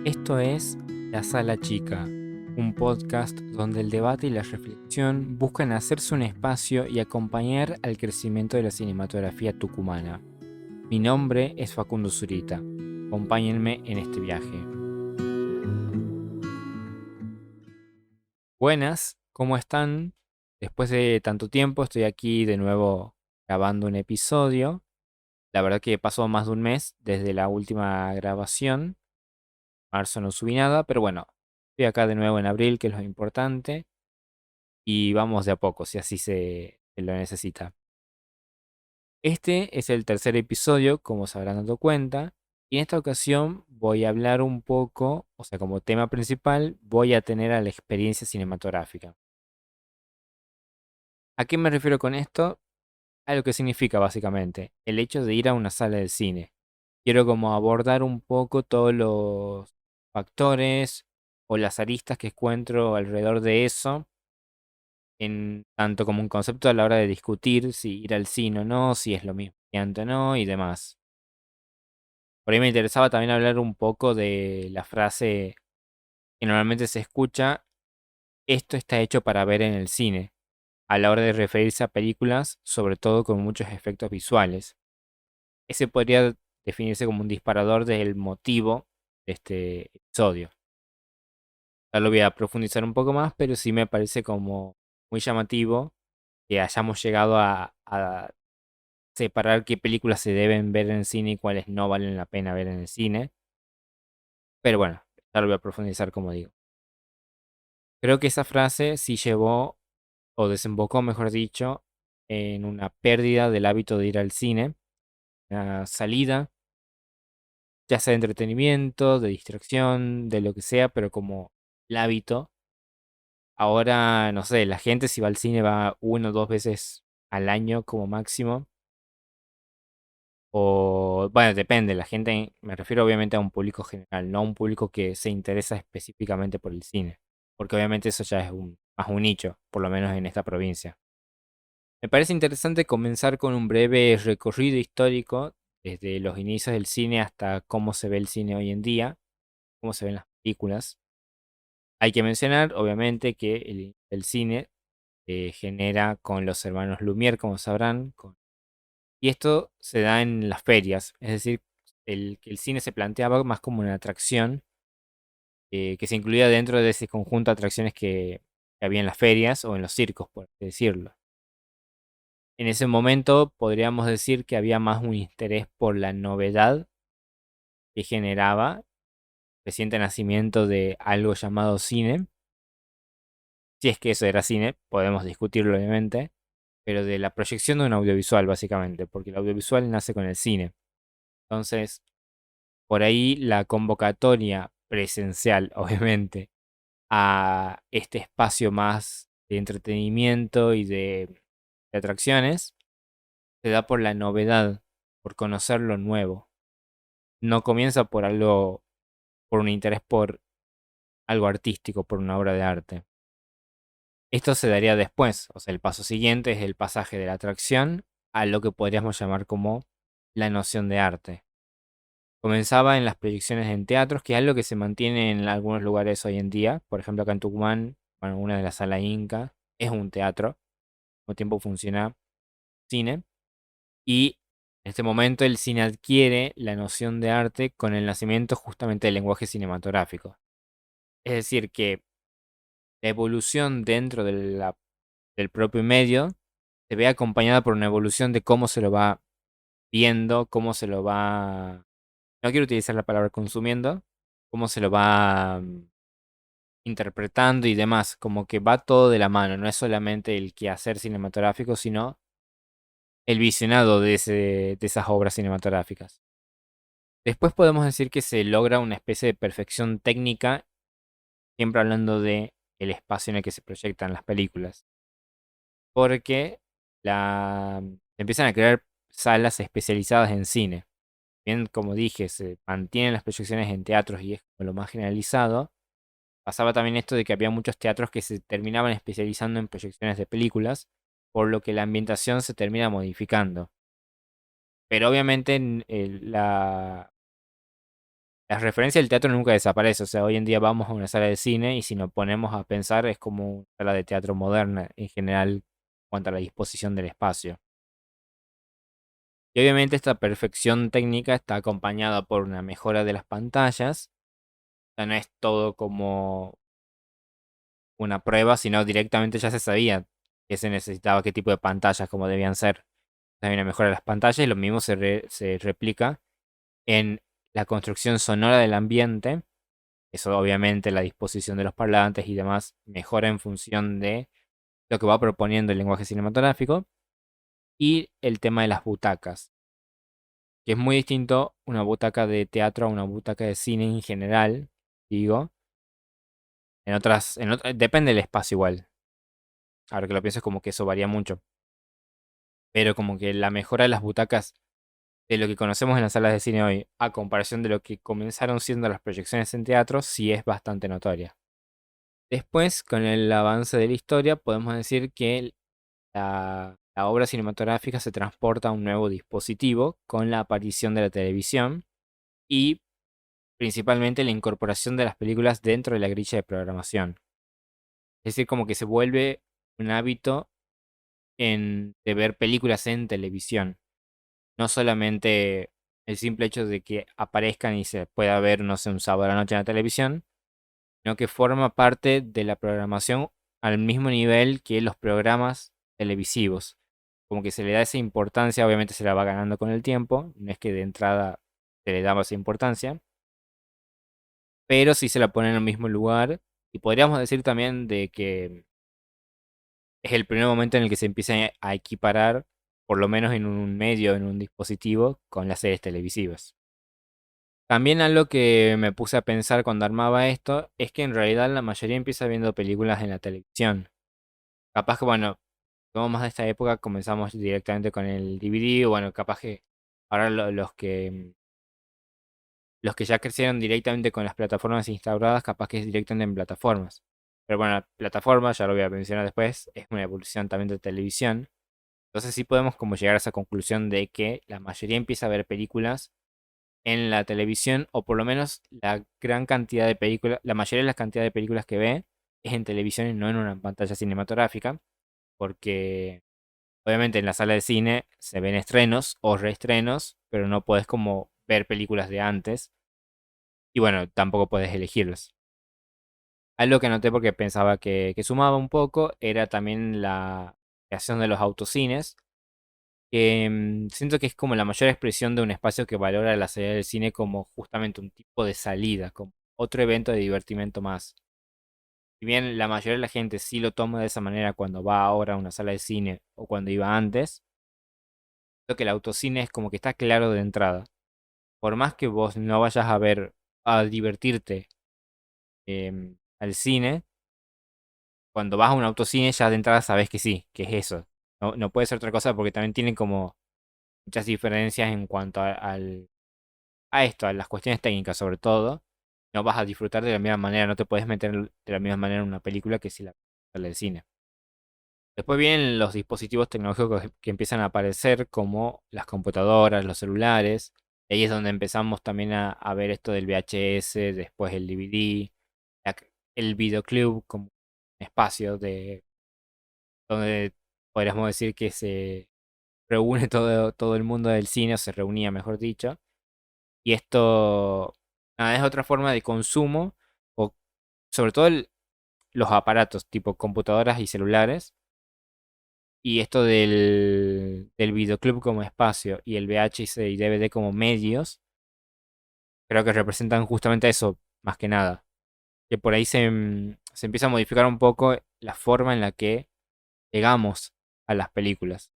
Esto es La Sala Chica, un podcast donde el debate y la reflexión buscan hacerse un espacio y acompañar al crecimiento de la cinematografía tucumana. Mi nombre es Facundo Zurita. Acompáñenme en este viaje. Buenas, ¿cómo están? Después de tanto tiempo estoy aquí de nuevo grabando un episodio. La verdad que pasó más de un mes desde la última grabación. Marzo no subí nada, pero bueno, estoy acá de nuevo en abril, que es lo importante. Y vamos de a poco, si así se lo necesita. Este es el tercer episodio, como se habrán dado cuenta, y en esta ocasión voy a hablar un poco, o sea, como tema principal, voy a tener a la experiencia cinematográfica. ¿A qué me refiero con esto? A lo que significa básicamente el hecho de ir a una sala de cine. Quiero como abordar un poco todos los factores o las aristas que encuentro alrededor de eso en tanto como un concepto a la hora de discutir si ir al cine o no, si es lo mismo que antes o no y demás. Por ahí me interesaba también hablar un poco de la frase que normalmente se escucha, esto está hecho para ver en el cine, a la hora de referirse a películas, sobre todo con muchos efectos visuales. Ese podría definirse como un disparador del motivo de este episodio. Ya lo voy a profundizar un poco más, pero sí me parece como muy llamativo que hayamos llegado a separar qué películas se deben ver en el cine y cuáles no valen la pena ver en el cine. Pero bueno, ya lo voy a profundizar como digo. Creo que esa frase sí llevó, o desembocó, mejor dicho, en una pérdida del hábito de ir al cine, una salida, ya sea de entretenimiento, de distracción, de lo que sea, pero como el hábito. Ahora, no sé, la gente si va al cine va uno o dos veces al año como máximo. O, bueno, depende, la gente, me refiero obviamente a un público general, no a un público que se interesa específicamente por el cine, porque obviamente eso ya es más un nicho, por lo menos en esta provincia. Me parece interesante comenzar con un breve recorrido histórico, desde los inicios del cine hasta cómo se ve el cine hoy en día, cómo se ven las películas. Hay que mencionar, obviamente, que el cine se genera con los hermanos Lumière, como sabrán, y esto se da en las ferias, es decir, que el cine se planteaba más como una atracción que se incluía dentro de ese conjunto de atracciones que había en las ferias o en los circos, por así decirlo. En ese momento podríamos decir que había más un interés por la novedad que generaba el reciente nacimiento de algo llamado cine. Si es que eso era cine, podemos discutirlo obviamente, pero de la proyección de un audiovisual básicamente, porque el audiovisual nace con el cine. Entonces, por ahí la convocatoria presencial, obviamente, a este espacio más de entretenimiento y de atracciones, se da por la novedad, por conocer lo nuevo. No comienza por algo, por un interés por algo artístico, por una obra de arte. Esto se daría después, o sea, el paso siguiente es el pasaje de la atracción a lo que podríamos llamar como la noción de arte. Comenzaba en las proyecciones en teatros, que es algo que se mantiene en algunos lugares hoy en día. Por ejemplo, acá en Tucumán, bueno, una de las salas Inca es un teatro. Al mismo tiempo funciona cine. Y en este momento el cine adquiere la noción de arte con el nacimiento justamente del lenguaje cinematográfico. Es decir, que la evolución dentro del propio medio se ve acompañada por una evolución de cómo se lo va viendo, cómo se lo va... No quiero utilizar la palabra consumiendo, cómo se lo va interpretando y demás, como que va todo de la mano, no es solamente el quehacer cinematográfico, sino el visionado de esas obras cinematográficas. Después podemos decir que se logra una especie de perfección técnica, siempre hablando de el espacio en el que se proyectan las películas, porque se empiezan a crear salas especializadas en cine. Bien, como dije, se mantienen las proyecciones en teatros y es como lo más generalizado. Pasaba también esto de que había muchos teatros que se terminaban especializando en proyecciones de películas, por lo que la ambientación se termina modificando. Pero obviamente la referencia del teatro nunca desaparece. O sea, hoy en día vamos a una sala de cine y si nos ponemos a pensar es como una sala de teatro moderna en general en cuanto a la disposición del espacio. Y obviamente esta perfección técnica está acompañada por una mejora de las pantallas. O sea, no es todo como una prueba, sino directamente ya se sabía que se necesitaba, qué tipo de pantallas, como debían ser. Hay una mejora de las pantallas y lo mismo se replica en la construcción sonora del ambiente. Eso obviamente la disposición de los parlantes y demás mejora en función de lo que va proponiendo el lenguaje cinematográfico. Y el tema de las butacas, que es muy distinto una butaca de teatro a una butaca de cine en general, digo. Depende del espacio igual. Ahora que lo pienso es como que eso varía mucho. Pero como que la mejora de las butacas de lo que conocemos en las salas de cine hoy, a comparación de lo que comenzaron siendo las proyecciones en teatro, sí es bastante notoria. Después, con el avance de la historia, podemos decir que la obra cinematográfica se transporta a un nuevo dispositivo con la aparición de la televisión y principalmente la incorporación de las películas dentro de la grilla de programación. Es decir, como que se vuelve un hábito de ver películas en televisión. No solamente el simple hecho de que aparezcan y se pueda ver, no sé, un sábado a la noche en la televisión, sino que forma parte de la programación al mismo nivel que los programas televisivos. Como que se le da esa importancia, obviamente se la va ganando con el tiempo, no es que de entrada se le daba esa importancia, pero sí se la pone en el mismo lugar. Y podríamos decir también de que es el primer momento en el que se empieza a equiparar, por lo menos en un medio, en un dispositivo, con las series televisivas. También algo que me puse a pensar cuando armaba esto es que en realidad la mayoría empieza viendo películas en la televisión. Capaz que, bueno, somos más de esta época, comenzamos directamente con el DVD, o bueno, capaz que ahora los que ya crecieron directamente con las plataformas instauradas, capaz que es directamente en plataformas. Pero bueno, la plataforma, ya lo voy a mencionar después, es una evolución también de televisión. Entonces sí podemos como llegar a esa conclusión de que la mayoría empieza a ver películas en la televisión, o por lo menos la gran cantidad de películas, la mayoría de las cantidades de películas que ve es en televisión y no en una pantalla cinematográfica, porque obviamente en la sala de cine se ven estrenos o reestrenos, pero no puedes como ver películas de antes, y bueno, tampoco puedes elegirlos. Algo que noté porque pensaba que sumaba un poco era también la creación de los autocines, que siento que es como la mayor expresión de un espacio que valora la salida del cine como justamente un tipo de salida, como otro evento de divertimento más. Si bien la mayoría de la gente sí lo toma de esa manera cuando va ahora a una sala de cine o cuando iba antes, creo que el autocine es como que está claro de entrada. Por más que vos no vayas a ver, a divertirte al cine, cuando vas a un autocine ya de entrada sabes que sí, que es eso. No, no puede ser otra cosa porque también tienen como muchas diferencias en cuanto a esto, a las cuestiones técnicas sobre todo. No vas a disfrutar de la misma manera, no te puedes meter de la misma manera en una película que si la sala de cine. Después vienen los dispositivos tecnológicos que empiezan a aparecer, como las computadoras, los celulares. Y ahí es donde empezamos también a ver esto del VHS, después el DVD, el videoclub como un espacio donde podríamos decir que se reúne todo el mundo del cine, o se reunía, mejor dicho. Y esto nada, es otra forma de consumo, o sobre todo los aparatos tipo computadoras y celulares. Y esto del videoclub como espacio y el VHS y DVD como medios, creo que representan justamente eso, más que nada. Que por ahí se empieza a modificar un poco la forma en la que llegamos a las películas.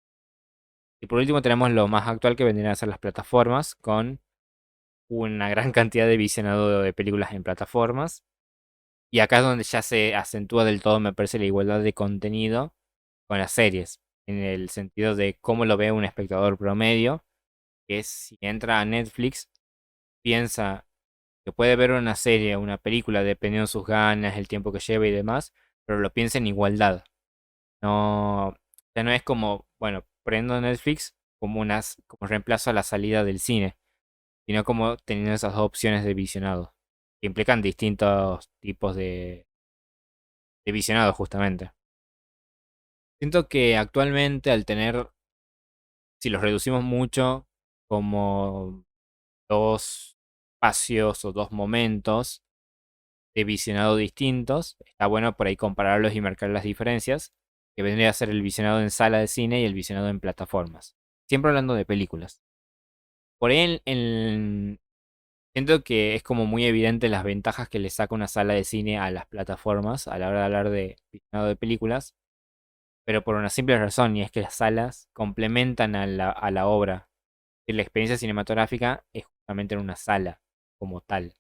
Y por último tenemos lo más actual, que vendrían a ser las plataformas, con una gran cantidad de visionado de películas en plataformas. Y acá es donde ya se acentúa del todo, me parece, la igualdad de contenido con las series, en el sentido de cómo lo ve un espectador promedio, que es si entra a Netflix, piensa que puede ver una serie o una película dependiendo de sus ganas, el tiempo que lleva y demás, pero lo piensa en igualdad. No, ya no es como, bueno, prendo Netflix como reemplazo a la salida del cine, sino como teniendo esas dos opciones de visionado, que implican distintos tipos de visionado justamente. Siento que actualmente al tener, si los reducimos mucho, como dos espacios o dos momentos de visionado distintos, está bueno por ahí compararlos y marcar las diferencias, que vendría a ser el visionado en sala de cine y el visionado en plataformas. Siempre hablando de películas. Por ahí siento que es como muy evidente las ventajas que le saca una sala de cine a las plataformas a la hora de hablar de visionado de películas, pero por una simple razón, y es que las salas complementan a la obra. Y la experiencia cinematográfica es justamente en una sala como tal.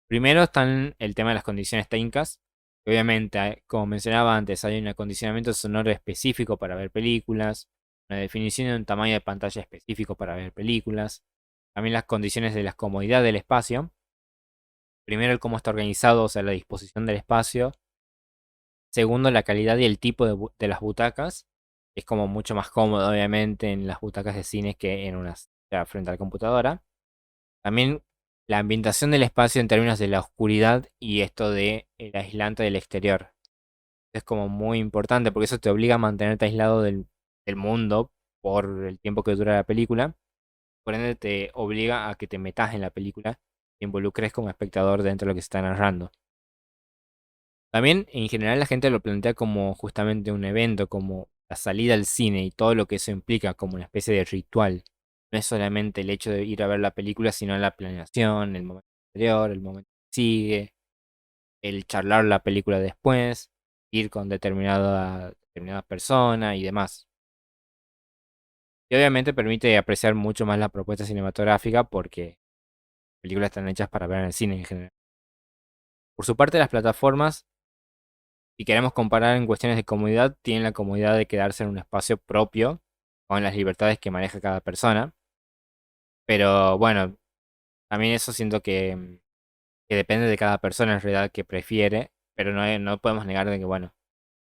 Primero están el tema de las condiciones técnicas. Obviamente, como mencionaba antes, hay un acondicionamiento sonoro específico para ver películas, una definición de un tamaño de pantalla específico para ver películas. También las condiciones de la comodidad del espacio. Primero, el cómo está organizado, o sea, la disposición del espacio. Segundo, la calidad y el tipo de las butacas. Es como mucho más cómodo, obviamente, en las butacas de cine que en una silla frente a la computadora. También la ambientación del espacio en términos de la oscuridad y esto de el aislante del exterior. Es como muy importante porque eso te obliga a mantenerte aislado del mundo por el tiempo que dura la película. Por ende te obliga a que te metas en la película y involucres como espectador dentro de lo que se está narrando. También en general la gente lo plantea como justamente un evento, como la salida al cine y todo lo que eso implica como una especie de ritual. No es solamente el hecho de ir a ver la película, sino la planeación, el momento anterior, el momento que sigue, el charlar la película después, ir con determinada persona y demás. Y obviamente permite apreciar mucho más la propuesta cinematográfica porque las películas están hechas para ver en el cine en general. Por su parte, las plataformas, si queremos comparar en cuestiones de comodidad, tienen la comodidad de quedarse en un espacio propio con las libertades que maneja cada persona. Pero bueno, también eso siento que depende de cada persona en realidad que prefiere. Pero no podemos negar de que, bueno,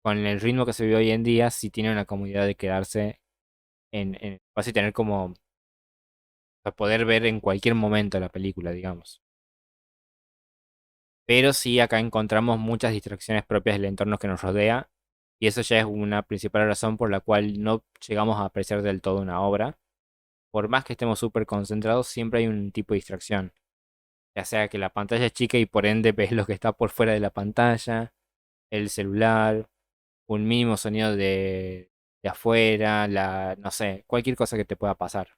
con el ritmo que se vive hoy en día, sí tiene una comodidad de quedarse en el espacio y tener como para poder ver en cualquier momento la película, digamos. Pero sí acá encontramos muchas distracciones propias del entorno que nos rodea. Y eso ya es una principal razón por la cual no llegamos a apreciar del todo una obra. Por más que estemos súper concentrados, siempre hay un tipo de distracción. Ya sea que la pantalla es chica y por ende ves lo que está por fuera de la pantalla, el celular, un mínimo sonido de afuera, no sé, cualquier cosa que te pueda pasar.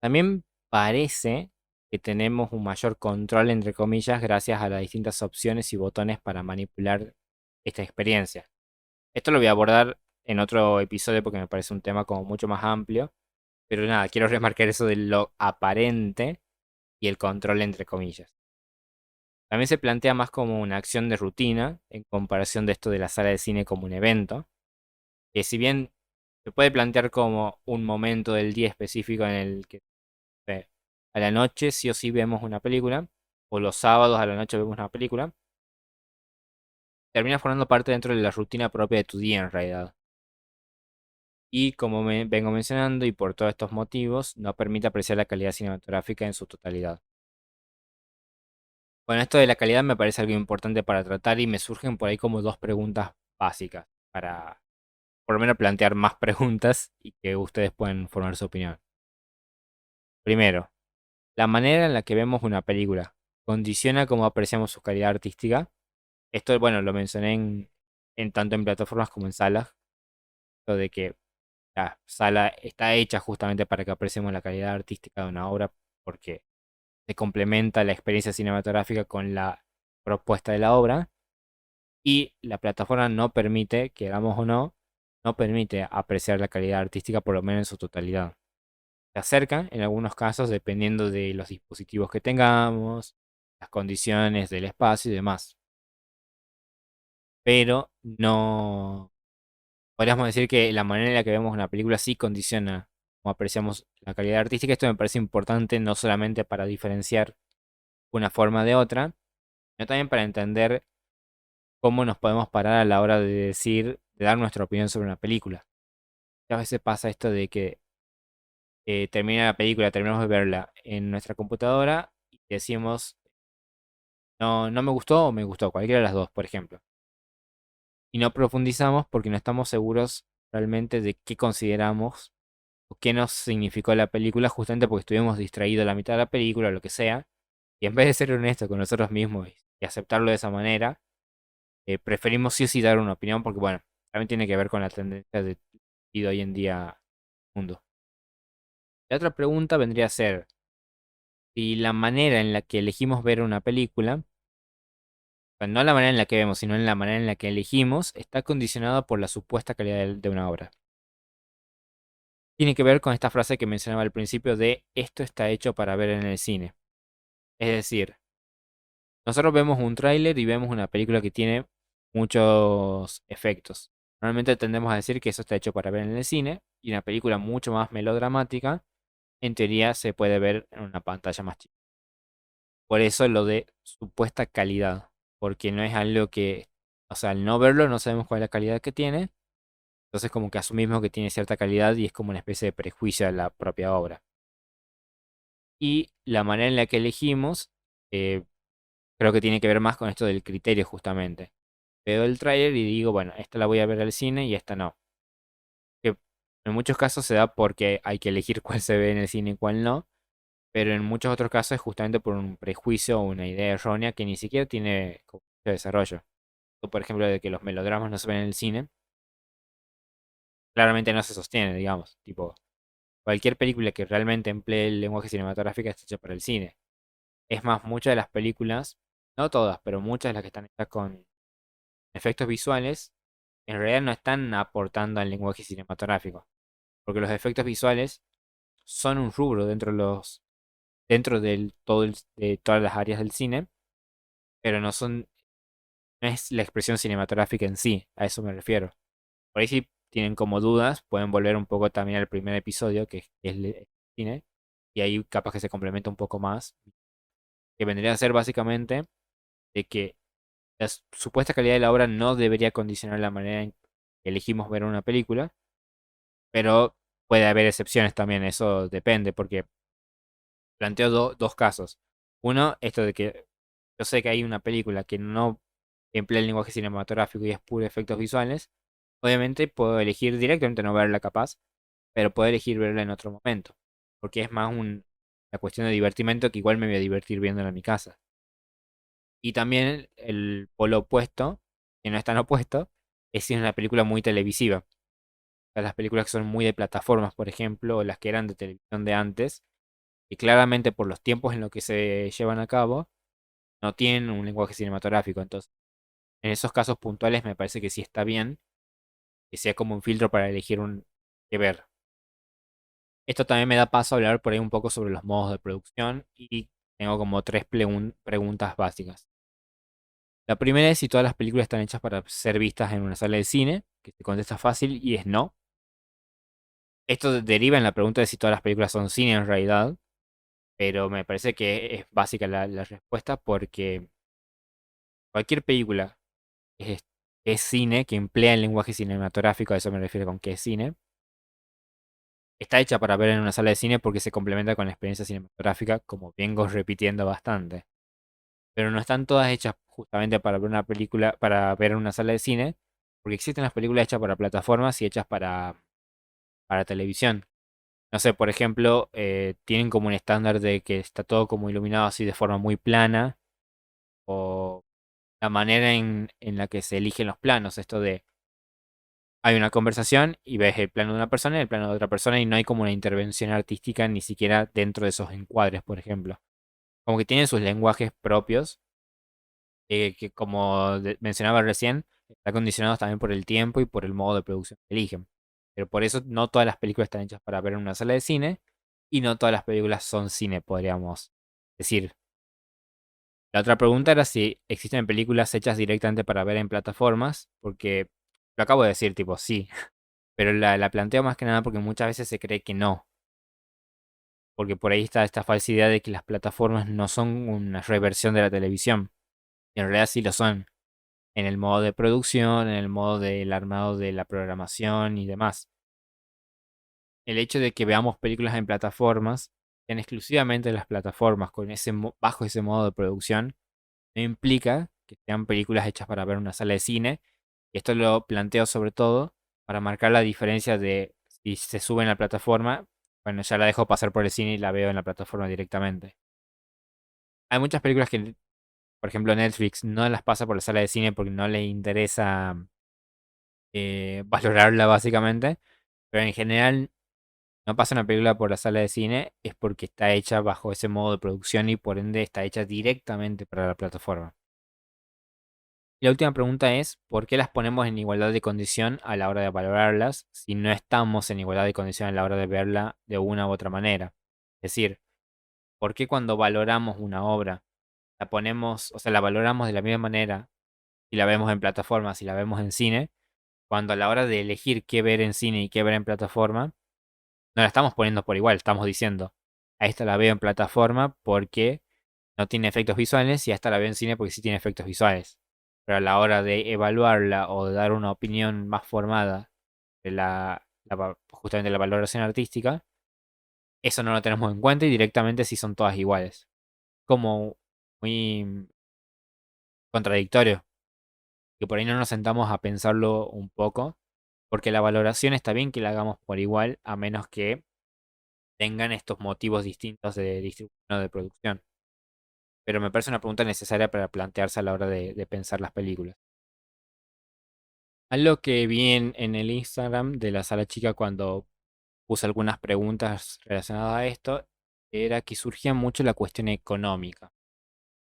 También parece que tenemos un mayor control, entre comillas, gracias a las distintas opciones y botones para manipular esta experiencia. Esto lo voy a abordar en otro episodio porque me parece un tema como mucho más amplio. Pero nada, quiero remarcar eso de lo aparente y el control, entre comillas. También se plantea más como una acción de rutina en comparación de esto de la sala de cine como un evento. Que si bien se puede plantear como un momento del día específico en el que a la noche sí o sí vemos una película, o los sábados a la noche vemos una película, termina formando parte dentro de la rutina propia de tu día en realidad. Y como vengo mencionando y por todos estos motivos, no permite apreciar la calidad cinematográfica en su totalidad. Bueno, esto de la calidad me parece algo importante para tratar y me surgen por ahí como dos preguntas básicas para por lo menos plantear más preguntas y que ustedes puedan formar su opinión. Primero, la manera en la que vemos una película condiciona cómo apreciamos su calidad artística. Esto, bueno, lo mencioné en tanto en plataformas como en salas, lo de que la sala está hecha justamente para que apreciemos la calidad artística de una obra porque se complementa la experiencia cinematográfica con la propuesta de la obra y la plataforma no permite, queramos o no, no permite apreciar la calidad artística por lo menos en su totalidad. Se acerca en algunos casos dependiendo de los dispositivos que tengamos, las condiciones del espacio y demás. Pero no podríamos decir que la manera en la que vemos una película sí condiciona cómo apreciamos la calidad artística. Esto me parece importante no solamente para diferenciar una forma de otra, sino también para entender cómo nos podemos parar a la hora de decir, de dar nuestra opinión sobre una película. A veces pasa esto de que termina la película, terminamos de verla en nuestra computadora y decimos, no, no me gustó o me gustó, cualquiera de las dos, por ejemplo. Y no profundizamos porque no estamos seguros realmente de qué consideramos o qué nos significó la película, justamente porque estuvimos distraídos la mitad de la película o lo que sea. Y en vez de ser honestos con nosotros mismos y aceptarlo de esa manera, preferimos sí o sí dar una opinión porque, bueno, también tiene que ver con la tendencia de hoy en día al mundo. La otra pregunta vendría a ser si la manera en la que elegimos ver una película, bueno, no la manera en la que vemos, sino en la manera en la que elegimos, está condicionada por la supuesta calidad de una obra. Tiene que ver con esta frase que mencionaba al principio de esto está hecho para ver en el cine. Es decir, nosotros vemos un tráiler y vemos una película que tiene muchos efectos. Normalmente tendemos a decir que eso está hecho para ver en el cine y una película mucho más melodramática, en teoría se puede ver en una pantalla más chica. Por eso lo de supuesta calidad, porque no es algo que, o sea, al no verlo no sabemos cuál es la calidad que tiene, entonces como que asumimos que tiene cierta calidad y es como una especie de prejuicio de la propia obra. Y la manera en la que elegimos, eh, creo que tiene que ver más con esto del criterio justamente. Veo el tráiler y digo, bueno, esta la voy a ver al cine y esta no. Que en muchos casos se da porque hay que elegir cuál se ve en el cine y cuál no, pero en muchos otros casos es justamente por un prejuicio o una idea errónea que ni siquiera tiene como mucho desarrollo. O por ejemplo, de que los melodramas no se ven en el cine, claramente no se sostiene, digamos. Tipo, cualquier película que realmente emplee el lenguaje cinematográfico está hecha para el cine. Es más, muchas de las películas, no todas, pero muchas de las que están hechas con efectos visuales, en realidad no están aportando al lenguaje cinematográfico. Porque los efectos visuales son un rubro dentro del de todas las áreas del cine, pero no es la expresión cinematográfica en sí, a eso me refiero. Por ahí si tienen como dudas, pueden volver un poco también al primer episodio, que es el cine, y ahí capaz que se complementa un poco más, que vendría a ser básicamente de que la supuesta calidad de la obra no debería condicionar la manera en que elegimos ver una película, pero puede haber excepciones también, eso depende, porque planteo dos casos. Uno, esto de que yo sé que hay una película que no emplea el lenguaje cinematográfico y es puro efectos visuales. Obviamente puedo elegir directamente no verla capaz, pero puedo elegir verla en otro momento. Porque es más la cuestión de divertimento que igual me voy a divertir viéndola en mi casa. Y también el polo opuesto, que no es tan opuesto, es si es una película muy televisiva. O sea, las películas que son muy de plataformas, por ejemplo, o las que eran de televisión de antes, y claramente por los tiempos en los que se llevan a cabo, no tienen un lenguaje cinematográfico. Entonces, en esos casos puntuales me parece que sí está bien que sea como un filtro para elegir un que ver. Esto también me da paso a hablar por ahí un poco sobre los modos de producción y tengo como tres preguntas básicas. La primera es si todas las películas están hechas para ser vistas en una sala de cine, que se contesta fácil y es no. Esto deriva en la pregunta de si todas las películas son cine en realidad, pero me parece que es básica la respuesta porque cualquier película que es cine, que emplea el lenguaje cinematográfico, a eso me refiero con que es cine, está hecha para ver en una sala de cine porque se complementa con la experiencia cinematográfica, como vengo repitiendo bastante. Pero no están todas hechas justamente para ver una película, para ver en una sala de cine, porque existen las películas hechas para plataformas y hechas para televisión. No sé, por ejemplo, tienen como un estándar de que está todo como iluminado así de forma muy plana, o la manera en la que se eligen los planos, esto de hay una conversación y ves el plano de una persona y el plano de otra persona y no hay como una intervención artística ni siquiera dentro de esos encuadres, por ejemplo. Como que tienen sus lenguajes propios, que como mencionaba recién, están condicionados también por el tiempo y por el modo de producción que eligen. Pero por eso no todas las películas están hechas para ver en una sala de cine y no todas las películas son cine, podríamos decir. La otra pregunta era si existen películas hechas directamente para ver en plataformas, porque lo acabo de decir, tipo, sí, pero la planteo más que nada porque muchas veces se cree que no. Porque por ahí está esta falsa idea de que las plataformas no son una reversión de la televisión. Y en realidad sí lo son. En el modo de producción, en el modo del armado de la programación y demás. el hecho de que veamos películas en plataformas, en exclusivamente las plataformas, con bajo ese modo de producción, no implica que sean películas hechas para ver en una sala de cine. Esto lo planteo sobre todo para marcar la diferencia de si se sube en la plataforma, bueno, ya la dejo pasar por el cine y la veo en la plataforma directamente. Hay muchas películas que, por ejemplo, Netflix no las pasa por la sala de cine porque no le interesa valorarla básicamente, pero en general no pasa una película por la sala de cine es porque está hecha bajo ese modo de producción y por ende está hecha directamente para la plataforma. Y la última pregunta es, ¿por qué las ponemos en igualdad de condición a la hora de valorarlas si no estamos en igualdad de condición a la hora de verla de una u otra manera? Es decir, ¿por qué cuando valoramos una obra la ponemos, o sea, la valoramos de la misma manera si la vemos en plataforma, si la vemos en cine, cuando a la hora de elegir qué ver en cine y qué ver en plataforma, no la estamos poniendo por igual, estamos diciendo, a esta la veo en plataforma porque no tiene efectos visuales y a esta la veo en cine porque sí tiene efectos visuales. Pero a la hora de evaluarla o de dar una opinión más formada de justamente la valoración artística, eso no lo tenemos en cuenta y directamente sí son todas iguales. Como muy contradictorio, que por ahí no nos sentamos a pensarlo un poco, porque la valoración está bien que la hagamos por igual, a menos que tengan estos motivos distintos de distribución o de producción. Pero me parece una pregunta necesaria para plantearse a la hora de pensar las películas. Algo que vi en el Instagram de la sala chica cuando puse algunas preguntas relacionadas a esto era que surgía mucho la cuestión económica.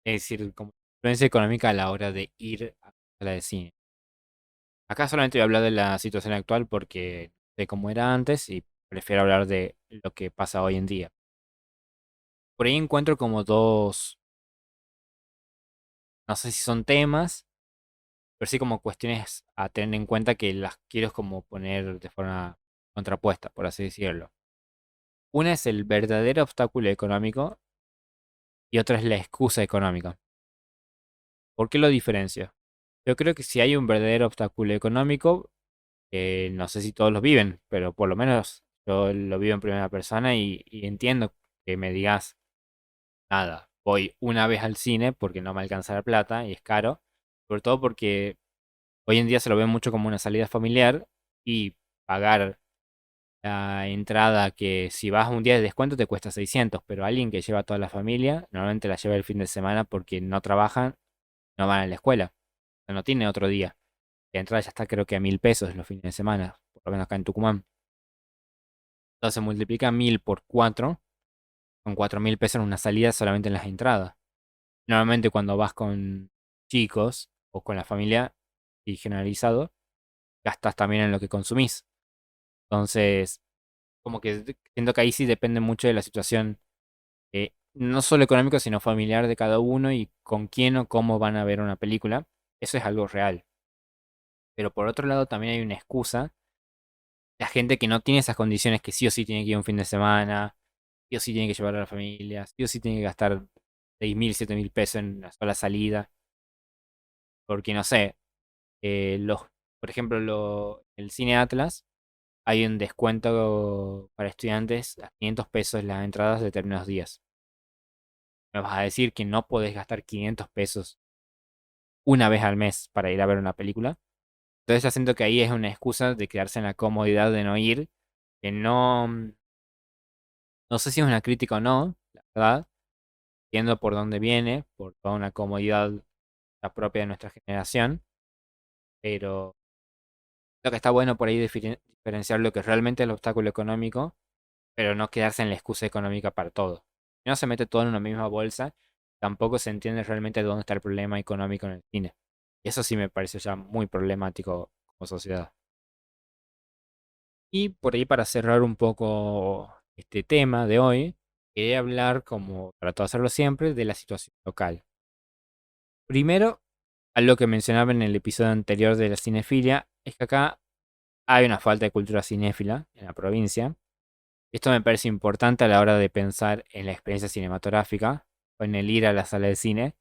Es decir, como influencia económica a la hora de ir a la sala de cine. Acá solamente voy a hablar de la situación actual porque sé cómo era antes y prefiero hablar de lo que pasa hoy en día. Por ahí encuentro como dos, no sé si son temas, pero sí como cuestiones a tener en cuenta que las quiero como poner de forma contrapuesta, por así decirlo. Una es el verdadero obstáculo económico y otra es la excusa económica. ¿Por qué lo diferencio? Yo creo que si hay un verdadero obstáculo económico, no sé si todos lo viven, pero por lo menos yo lo vivo en primera persona y entiendo que me digas, nada, voy una vez al cine porque no me alcanza la plata y es caro, sobre todo porque hoy en día se lo ve mucho como una salida familiar y pagar la entrada que si vas un día de descuento te cuesta 600, pero alguien que lleva a toda la familia normalmente la lleva el fin de semana porque no trabajan, no van a la escuela, o sea, no tiene otro día. La entrada ya está creo que a 1000 pesos los fines de semana, por lo menos acá en Tucumán. Entonces multiplica 1000 por 4, con 4000 pesos en una salida solamente en las entradas. Normalmente cuando vas con chicos o con la familia y generalizado, gastas también en lo que consumís. Entonces, como que siento que ahí sí depende mucho de la situación, no solo económico, sino familiar de cada uno y con quién o cómo van a ver una película. Eso es algo real. Pero por otro lado también hay una excusa. La gente que no tiene esas condiciones, que sí o sí tiene que ir un fin de semana, sí o sí tiene que llevar a la familia, sí o sí tiene que gastar 6000, 7000 pesos en una sola salida. Porque no sé, por ejemplo, el Cine Atlas, hay un descuento para estudiantes a 500 pesos las entradas de determinados días. Me vas a decir que no podés gastar 500 pesos una vez al mes para ir a ver una película. Entonces yo siento que ahí es una excusa de quedarse en la comodidad de no ir, que no sé si es una crítica o no, la verdad, viendo por dónde viene, por toda una comodidad la propia de nuestra generación, pero lo que está bueno por ahí diferenciar lo que es realmente el obstáculo económico, pero no quedarse en la excusa económica para todo. Si no se mete todo en una misma bolsa, tampoco se entiende realmente dónde está el problema económico en el cine. Y eso sí me parece ya muy problemático como sociedad. Y por ahí para cerrar un poco este tema de hoy, quería hablar, como trato de hacerlo siempre, de la situación local. Primero, algo que mencionaba en el episodio anterior de la cinefilia, es que acá hay una falta de cultura cinéfila en la provincia. Esto me parece importante a la hora de pensar en la experiencia cinematográfica o en el ir a la sala de cine,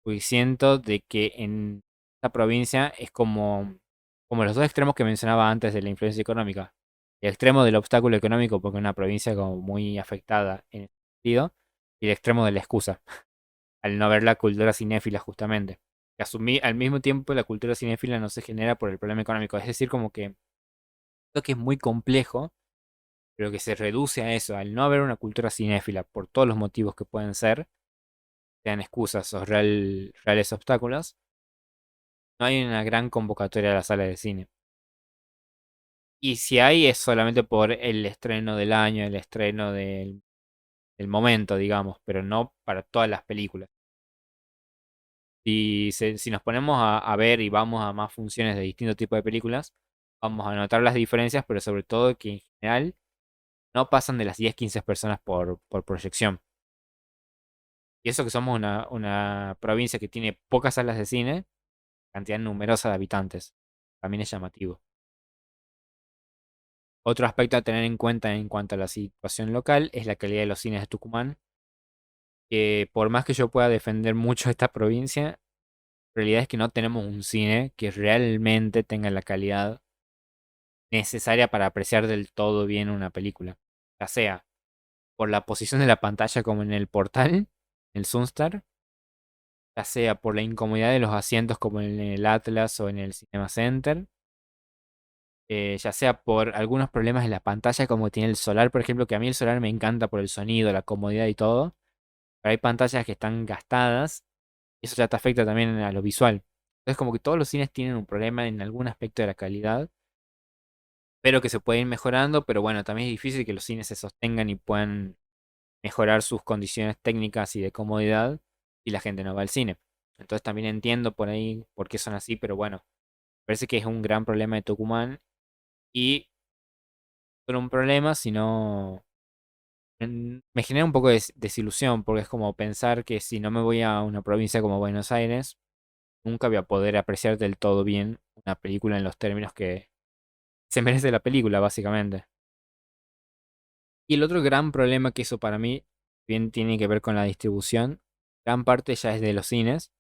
porque siento de que en esta provincia es como los dos extremos que mencionaba antes de la influencia económica. El extremo del obstáculo económico, porque es una provincia como muy afectada en ese sentido, y el extremo de la excusa, al no haber la cultura cinéfila justamente. Que al mismo tiempo la cultura cinéfila no se genera por el problema económico. Es decir, como que esto que es muy complejo, pero que se reduce a eso, al no haber una cultura cinéfila por todos los motivos que pueden ser, sean excusas o reales obstáculos, no hay una gran convocatoria a la sala de cine. Y si hay es solamente por el estreno del año, el estreno del momento, digamos, pero no para todas las películas. Si nos ponemos a ver y vamos a más funciones de distintos tipos de películas, vamos a notar las diferencias, pero sobre todo que en general no pasan de las 10-15 personas por proyección. Y eso que somos una provincia que tiene pocas salas de cine, cantidad numerosa de habitantes. También es llamativo. Otro aspecto a tener en cuenta en cuanto a la situación local es la calidad de los cines de Tucumán, que por más que yo pueda defender mucho esta provincia, la realidad es que no tenemos un cine que realmente tenga la calidad necesaria para apreciar del todo bien una película. Ya sea por la posición de la pantalla como en el portal, el Sunstar, ya sea por la incomodidad de los asientos como en el Atlas o en el Cinema Center, ya sea por algunos problemas en la pantalla como tiene el solar, por ejemplo, que a mí el solar me encanta por el sonido, la comodidad y todo, pero hay pantallas que están gastadas y eso ya te afecta también a lo visual. Entonces como que todos los cines tienen un problema en algún aspecto de la calidad, pero que se puede ir mejorando, pero bueno, también es difícil que los cines se sostengan y puedan mejorar sus condiciones técnicas y de comodidad y la gente no va al cine. Entonces también entiendo por ahí por qué son así, pero bueno, parece que es un gran problema de Tucumán y no un problema, sino me genera un poco de desilusión porque es como pensar que si no me voy a una provincia como Buenos Aires, nunca voy a poder apreciar del todo bien una película en los términos que se merece la película, básicamente. Y el otro gran problema que eso para mí bien tiene que ver con la distribución, gran parte ya es de los cines,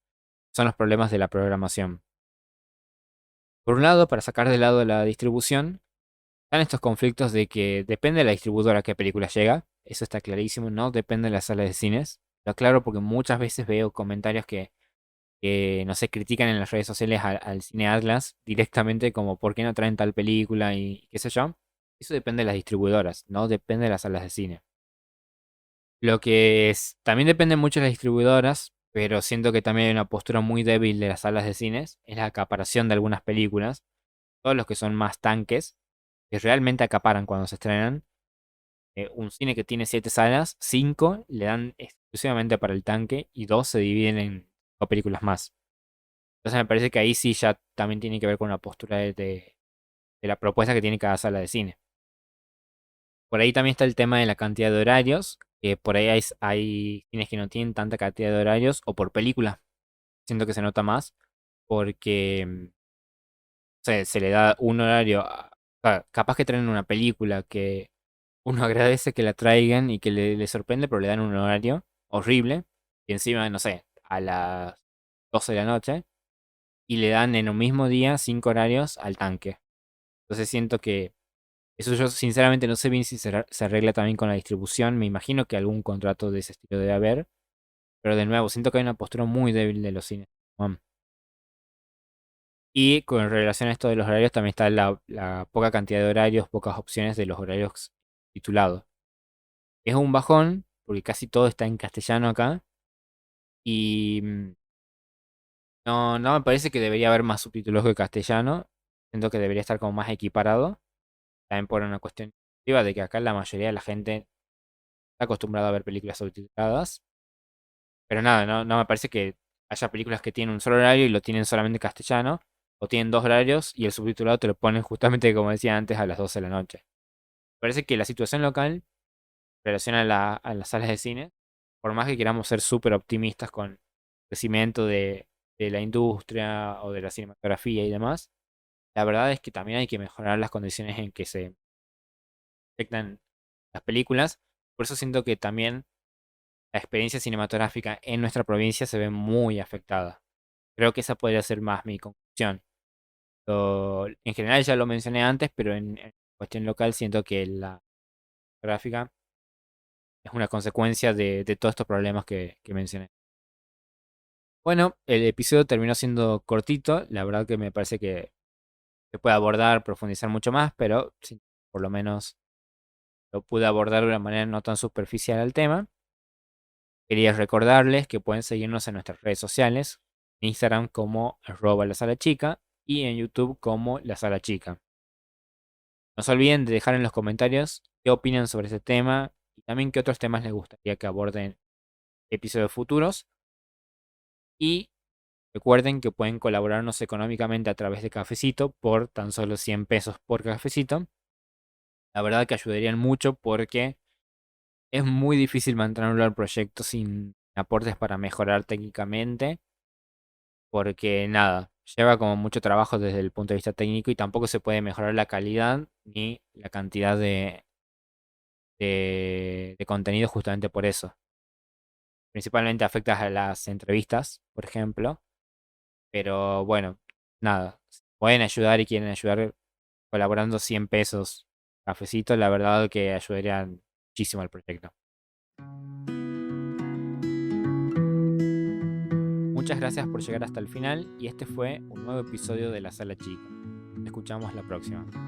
son los problemas de la programación. Por un lado, para sacar de lado la distribución, están estos conflictos de que depende de la distribuidora a qué película llega, eso está clarísimo, no depende de las salas de cines. Lo aclaro porque muchas veces veo comentarios que no se critican en las redes sociales al cine Atlas directamente como por qué no traen tal película y qué sé yo. Eso depende de las distribuidoras, no depende de las salas de cine. Lo que también depende mucho de las distribuidoras, pero siento que también hay una postura muy débil de las salas de cines, es la acaparación de algunas películas, todos los que son más tanques, que realmente acaparan cuando se estrenan. Un cine que tiene 7 salas, 5 le dan exclusivamente para el tanque y 2 se dividen en 5 películas más. Entonces me parece que ahí sí ya también tiene que ver con la postura de la propuesta que tiene cada sala de cine. Por ahí también está el tema de la cantidad de horarios, que por ahí hay cines que no tienen tanta cantidad de horarios, o por película, siento que se nota más, porque se le da un horario, o sea, capaz que traen una película que uno agradece que la traigan y que le sorprende, pero le dan un horario horrible, y encima, no sé, a las 12 de la noche, y le dan en un mismo día 5 horarios al tanque. Entonces siento que eso yo sinceramente no sé bien si se arregla también con la distribución. Me imagino que algún contrato de ese estilo debe haber. Pero de nuevo, siento que hay una postura muy débil de los cines. Y con relación a esto de los horarios, también está la poca cantidad de horarios, pocas opciones de los horarios titulados. Es un bajón, porque casi todo está en castellano acá. Y no me parece que debería haber más subtítulos que castellano. Siento que debería estar como más equiparado. También por una cuestión de que acá la mayoría de la gente está acostumbrada a ver películas subtituladas. Pero nada, no me parece que haya películas que tienen un solo horario y lo tienen solamente en castellano. O tienen dos horarios y el subtitulado te lo ponen justamente, como decía antes, a las 12 de la noche. Parece que la situación local, en relación a las salas de cine, por más que queramos ser súper optimistas con el crecimiento de la industria o de la cinematografía y demás, la verdad es que también hay que mejorar las condiciones en que se proyectan las películas. Por eso siento que también la experiencia cinematográfica en nuestra provincia se ve muy afectada. Creo que esa podría ser más mi conclusión. En general ya lo mencioné antes, pero en cuestión local, siento que la gráfica es una consecuencia de todos estos problemas que mencioné. Bueno, el episodio terminó siendo cortito, la verdad que me parece que se puede abordar, profundizar mucho más, pero sí, por lo menos lo pude abordar de una manera no tan superficial al tema. Quería recordarles que pueden seguirnos en nuestras redes sociales, en Instagram como @lasalachica y en YouTube como La Sala Chica. No se olviden de dejar en los comentarios qué opinan sobre este tema y también qué otros temas les gustaría que aborden en episodios futuros. Y recuerden que pueden colaborarnos económicamente a través de Cafecito por tan solo 100 pesos por cafecito. La verdad que ayudarían mucho porque es muy difícil mantener el proyecto sin aportes para mejorar técnicamente. Porque nada, lleva como mucho trabajo desde el punto de vista técnico y tampoco se puede mejorar la calidad ni la cantidad de contenido justamente por eso. Principalmente afecta a las entrevistas, por ejemplo. Pero bueno, nada, si pueden ayudar y quieren ayudar colaborando 100 pesos cafecito, la verdad que ayudarían muchísimo al proyecto. Muchas gracias por llegar hasta el final y este fue un nuevo episodio de La Sala Chica. Nos escuchamos la próxima.